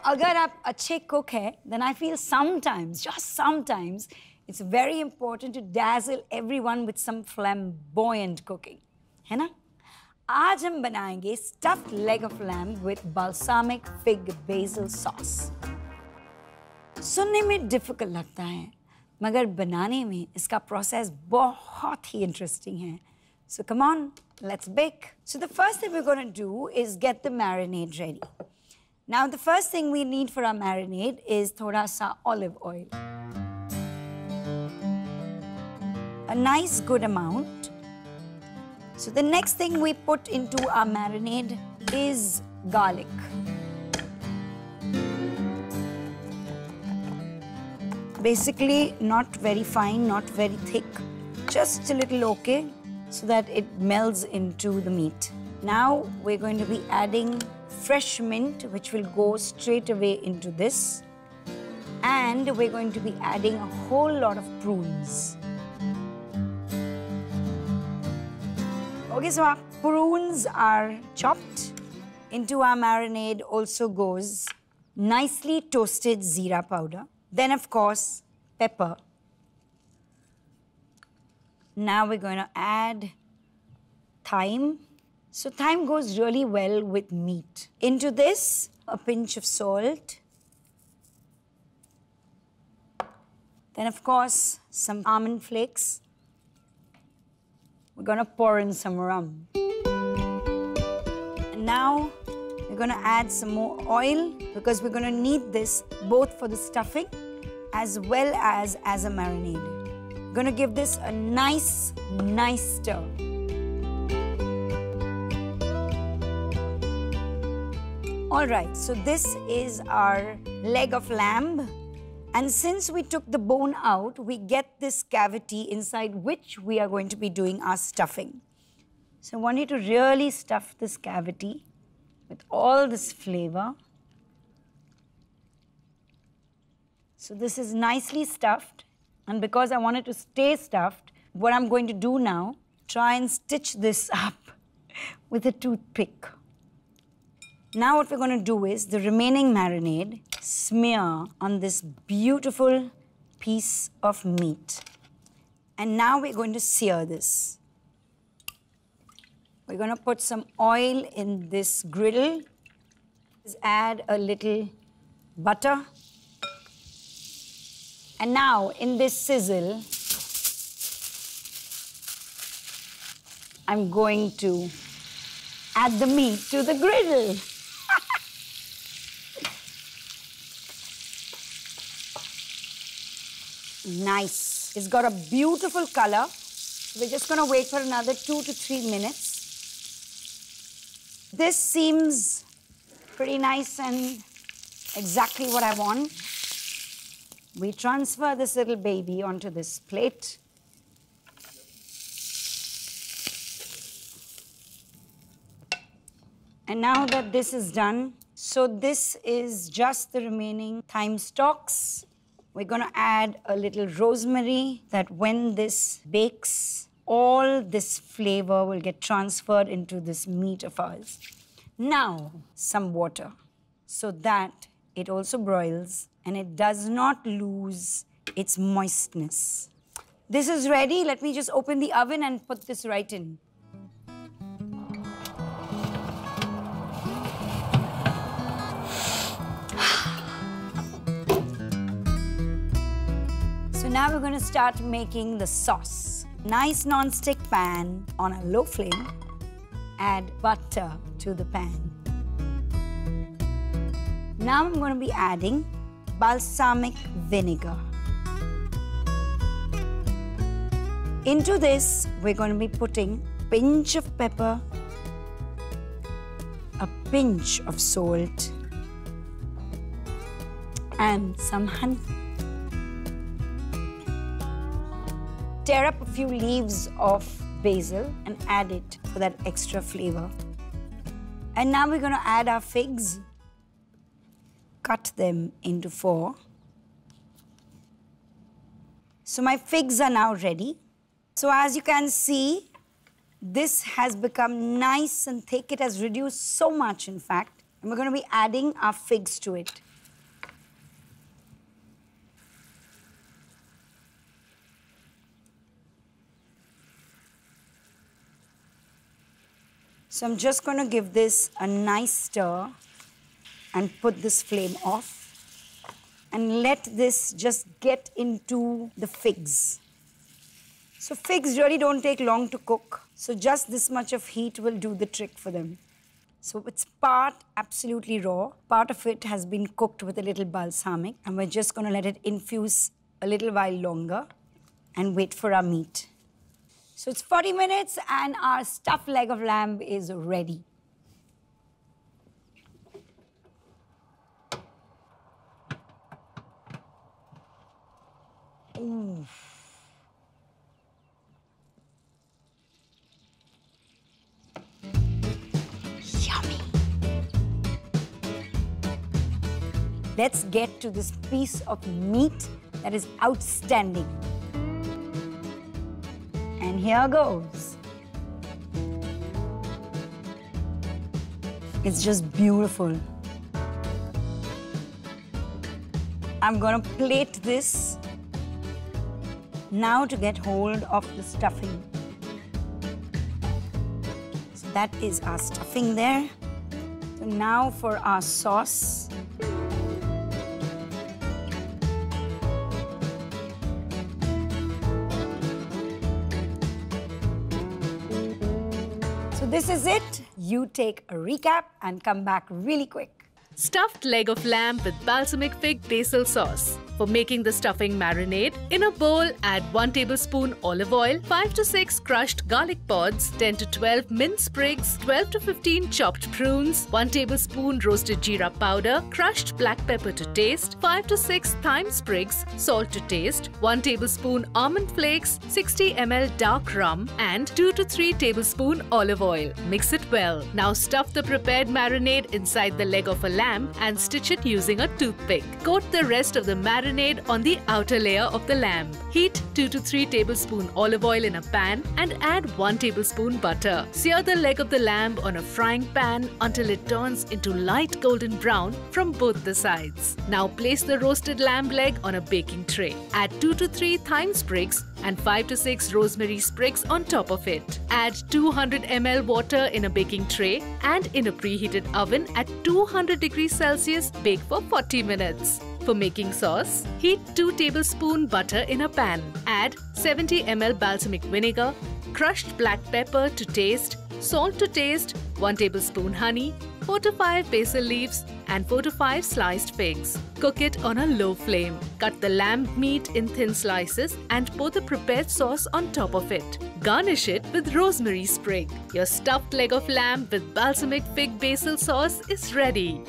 अगर आप अच्छे cook हैं, then I feel sometimes, just sometimes, it's very important to dazzle everyone with some flamboyant cooking, है ना? आज हम बनाएंगे stuffed leg of lamb with balsamic fig-Basil Souce. सुनने में difficult लगता है, मगर बनाने में इसका process बहुत ही interesting है. So come on, let's bake. So the first thing we're going to do is get the marinade ready. Now the first thing we need for our marinade is thoda sa olive oil. A nice good amount. So the next thing we put into our marinade is garlic. Basically not very fine, not very thick, just a little okay, so that it melds into the meat. Now we're going to be adding fresh mint, which will go straight away into this. And we're going to be adding a whole lot of prunes. Okay, so our prunes are chopped. Into our marinade also goes nicely toasted jeera powder. Then, of course, pepper. Now we're going to add thyme. So thyme goes really well with meat. Into this, a pinch of salt. Then, of course, some almond flakes. We're going to pour in some rum. And now we're going to add some more oil because we're going to need this both for the stuffing as well as a marinade. We're going to give this a nice stir. All right, so this is our leg of lamb. And since we took the bone out, we get this cavity inside which we are going to be doing our stuffing. So I want you to really stuff this cavity with all this flavor. So this is nicely stuffed. And because I want it to stay stuffed, what I'm going to do now, try and stitch this up with a toothpick. Now what we're going to do is the remaining marinade, smear on this beautiful piece of meat. And now we're going to sear this. We're going to put some oil in this griddle. Add a little butter. And now, in this sizzle, I'm going to add the meat to the griddle. Nice. It's got a beautiful color. We're just going to wait for another 2 to 3 minutes. This seems pretty nice and exactly what I want. We transfer this little baby onto this plate. And now that this is done, so this is just the remaining thyme stalks. We're going to add a little rosemary that when this bakes, all this flavor will get transferred into this meat of ours. Now, some water so that it also broils and it does not lose its moistness. This is ready. Let me just open the oven and put this right in. So now we're going to start making the sauce. Nice non-stick pan on a low flame. Add butter to the pan. Now I'm going to be adding balsamic vinegar. Into this, we're going to be putting a pinch of pepper, a pinch of salt, and some honey. Tear up a few leaves of basil and add it for that extra flavor. And now we're going to add our figs. Cut them into 4. So my figs are now ready. So as you can see, this has become nice and thick. It has reduced so much, in fact. And we're going to be adding our figs to it. So I'm just going to give this a nice stir and put this flame off and let this just get into the figs. So figs really don't take long to cook. So just this much of heat will do the trick for them. So it's part absolutely raw. Part of it has been cooked with a little balsamic, and we're just going to let it infuse a little while longer and wait for our meat. So it's 40 minutes and our stuffed leg of lamb is ready. Ooh. Yummy. Let's get to this piece of meat that is outstanding. And here goes. It's just beautiful. I'm gonna plate this now to get hold of the stuffing. So that is our stuffing there. So now for our sauce. This is it. You take a recap and come back really quick. Stuffed leg of lamb with balsamic fig-basil sauce. For making the stuffing marinade, in a bowl, add 1 tablespoon olive oil, 5 to 6 crushed garlic pods, 10 to 12 mint sprigs, 12 to 15 chopped prunes, 1 tablespoon roasted jeera powder, crushed black pepper to taste, 5 to 6 thyme sprigs, salt to taste, 1 tablespoon almond flakes, 60 ml dark rum, and 2 to 3 tablespoon olive oil. Mix it well. Now stuff the prepared marinade inside the leg of a lamb and stitch it using a toothpick. Coat the rest of the marinade on the outer layer of the lamb. Heat 2 to 3 tablespoon olive oil in a pan and add 1 tablespoon butter. Sear the leg of the lamb on a frying pan until it turns into light golden brown from both the sides. Now place the roasted lamb leg on a baking tray. Add 2 to 3 thyme sprigs and 5 to 6 rosemary sprigs on top of it. Add 200 ml water in a baking tray and in a preheated oven at 200 degrees Celsius, bake for 40 minutes. For making sauce, heat 2 tablespoon butter in a pan. Add 70 ml balsamic vinegar, crushed black pepper to taste, salt to taste, 1 tablespoon honey, 4 to 5 basil leaves and 4 to 5 sliced figs. Cook it on a low flame. Cut the lamb meat in thin slices and pour the prepared sauce on top of it. Garnish it with rosemary sprig. Your stuffed leg of lamb with balsamic fig-basil sauce is ready.